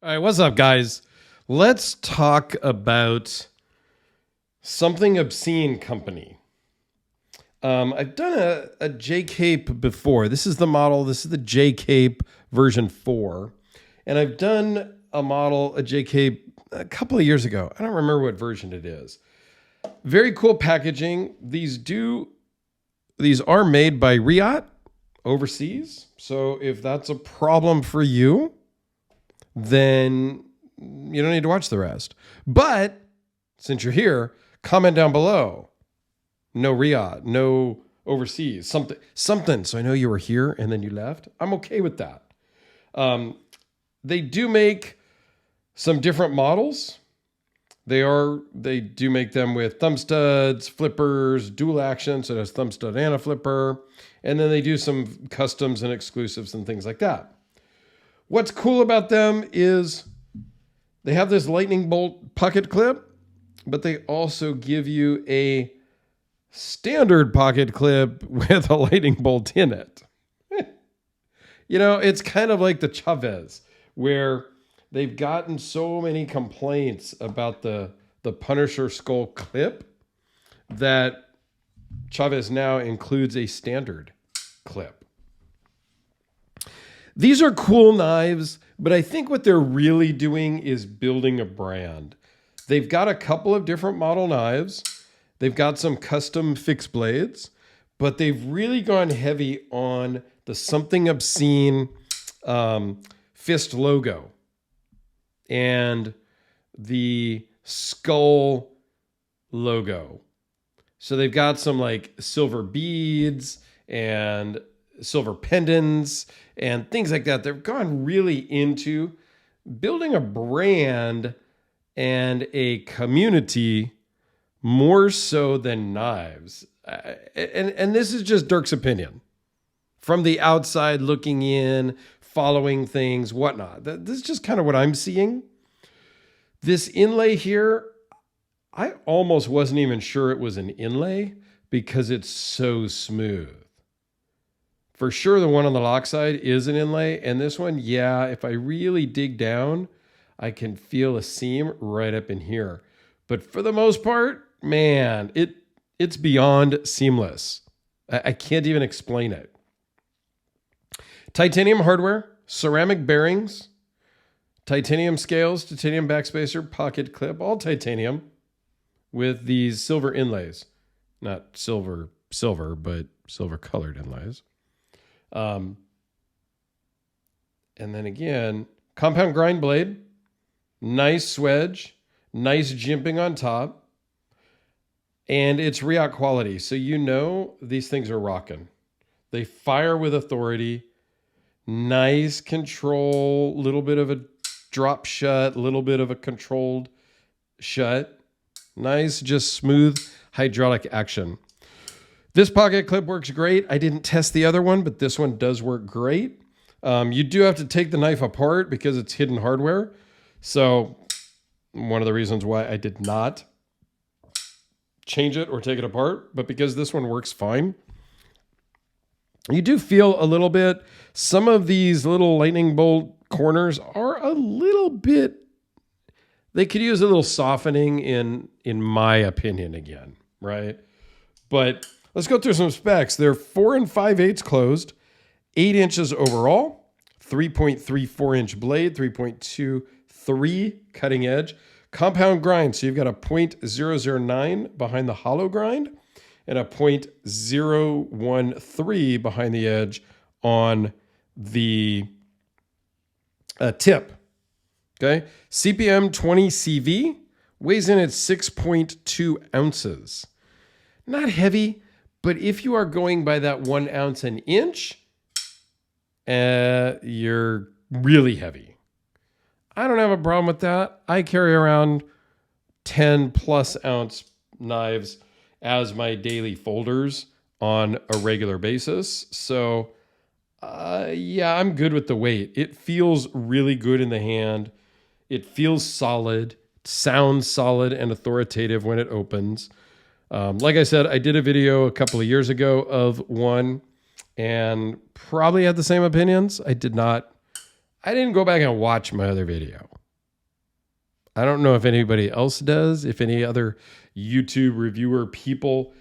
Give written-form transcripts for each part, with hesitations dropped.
All right, what's up, guys? Let's talk about something Obscene company. I've done a J-Cape before. This is the model. This is the J-Cape version 4. And I've done a J-Cape a couple of years ago. I don't remember what version it is. Very cool packaging. These are made by Riot overseas. So if that's a problem for you, then you don't need to watch the rest. But since you're here, comment down below. No Riot, no overseas, something. So I know you were here and then you left. I'm okay with that. They do make some different models. They do make them with thumb studs, flippers, dual action, so there's thumb stud and a flipper. And then they do some customs and exclusives and things like that. What's cool about them is they have this lightning bolt pocket clip, but they also give you a standard pocket clip with a lightning bolt in it. You know, it's kind of like the Chavez, where they've gotten so many complaints about the Punisher skull clip that Chavez now includes a standard clip. These are cool knives, but I think what they're really doing is building a brand. They've got a couple of different model knives. They've got some custom fixed blades, but they've really gone heavy on the Something Obscene fist logo and the skull logo. So they've got some like silver beads and silver pendants and things like that. They've gone really into building a brand and a community more so than knives. And this is just Dirk's opinion. From the outside looking in, following things, whatnot. This is just kind of what I'm seeing. This inlay here, I almost wasn't even sure it was an inlay because it's so smooth. For sure, the one on the lock side is an inlay. And this one, yeah, if I really dig down, I can feel a seam right up in here. But for the most part, man, it's beyond seamless. I can't even explain it. Titanium hardware, ceramic bearings, titanium scales, titanium backspacer, pocket clip, all titanium with these silver inlays. Not silver, but silver colored inlays. And then again, compound grind blade, nice swedge, nice jimping on top, and it's Riot quality. So you know these things are rocking. They fire with authority, nice control, little bit of a drop shut, little bit of a controlled shut, nice, just smooth hydraulic action. This pocket clip works great. I didn't test the other one, but this one does work great. You do have to take the knife apart because it's hidden hardware. So one of the reasons why I did not change it or take it apart, but because this one works fine. You do feel a little bit, some of these little lightning bolt corners are a little bit, they could use a little softening in my opinion again, right? But let's go through some specs. They're 4 5/8 closed, 8 inches overall, 3.34 inch blade, 3.23 cutting edge, compound grind. So you've got a 0.009 behind the hollow grind and a 0.013 behind the edge on the tip. Okay. CPM 20 CV, weighs in at 6.2 ounces. Not heavy, but if you are going by that 1 ounce an inch, you're really heavy. I don't have a problem with that. I carry around 10 plus ounce knives as my daily folders on a regular basis. So yeah, I'm good with the weight. It feels really good in the hand. It feels solid, sounds solid and authoritative when it opens. Like I said, I did a video a couple of years ago of one and probably had the same opinions. I didn't go back and watch my other video. I don't know if anybody else does, if any other YouTube reviewer people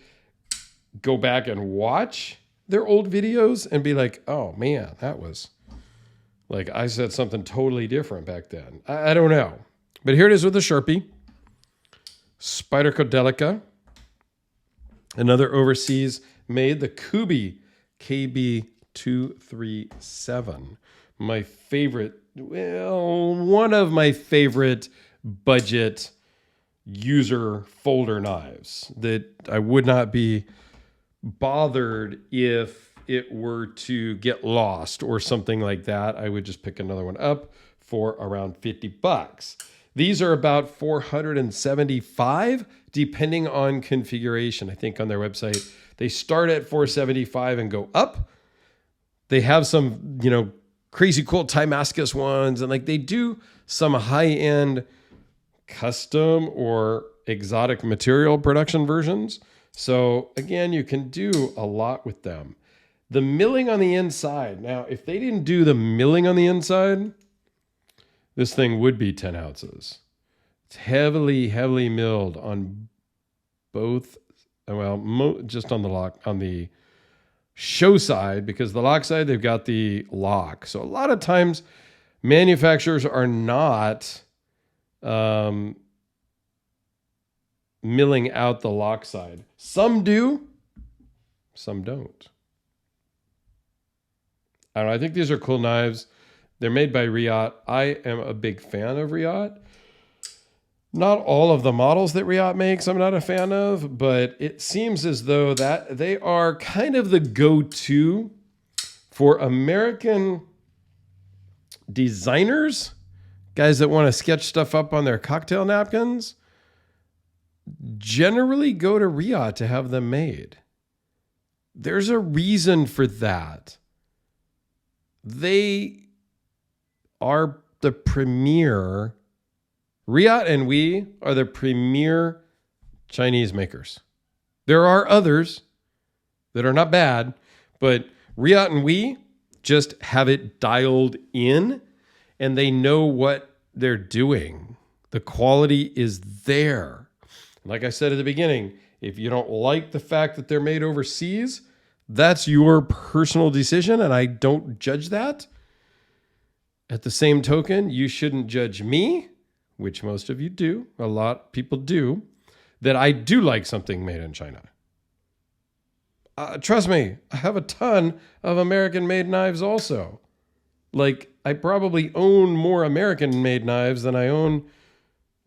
go back and watch their old videos and be like, oh man, that was like, I said something totally different back then. I don't know. But here it is with the Sharpie. Spyderco, another overseas made, the Kubi KB237. My favorite, well, one of my favorite budget user folder knives that I would not be bothered if it were to get lost or something like that. I would just pick another one up for around $50. These are about 475 depending on configuration. I think on their website they start at 475 and go up. They have some, crazy cool Timascus ones, and like they do some high-end custom or exotic material production versions. So again, you can do a lot with them. The milling on the inside. Now, if they didn't do the milling on the inside, this thing would be 10 ounces. It's heavily, heavily milled on both, well, just on the lock, on the show side, because the lock side, they've got the lock. So a lot of times manufacturers are not milling out the lock side. Some do, some don't. I don't know. I think these are cool knives. They're made by Riot. I am a big fan of Riot. Not all of the models that Riot makes I'm not a fan of, but it seems as though that they are kind of the go-to for American designers, guys that want to sketch stuff up on their cocktail napkins, generally go to Riot to have them made. There's a reason for that. They are the premier, Riot and we are the premier Chinese makers. There are others that are not bad, but Riot and we just have it dialed in and they know what they're doing. The quality is there. Like I said at the beginning, if you don't like the fact that they're made overseas, that's your personal decision, and I don't judge that. At the same token, you shouldn't judge me, which most of you do, a lot of people do, that I do like something made in China. Trust me, I have a ton of American-made knives also. Like, I probably own more American-made knives than I own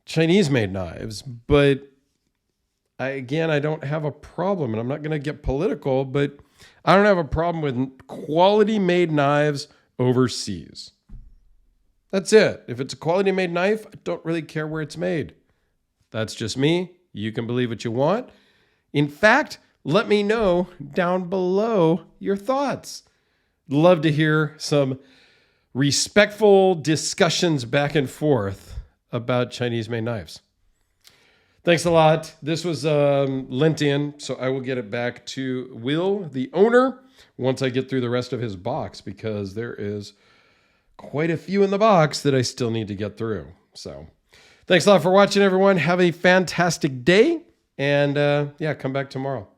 Chinese-made knives, but I don't have a problem, and I'm not going to get political, but I don't have a problem with quality-made knives overseas. That's it. If it's a quality-made knife, I don't really care where it's made. That's just me. You can believe what you want. In fact, let me know down below your thoughts. Love to hear some respectful discussions back and forth about Chinese-made knives. Thanks a lot. This was lent in, so I will get it back to Will, the owner, once I get through the rest of his box, because there is quite a few in the box that I still need to get through. So thanks a lot for watching, everyone. Have a fantastic day, and come back tomorrow.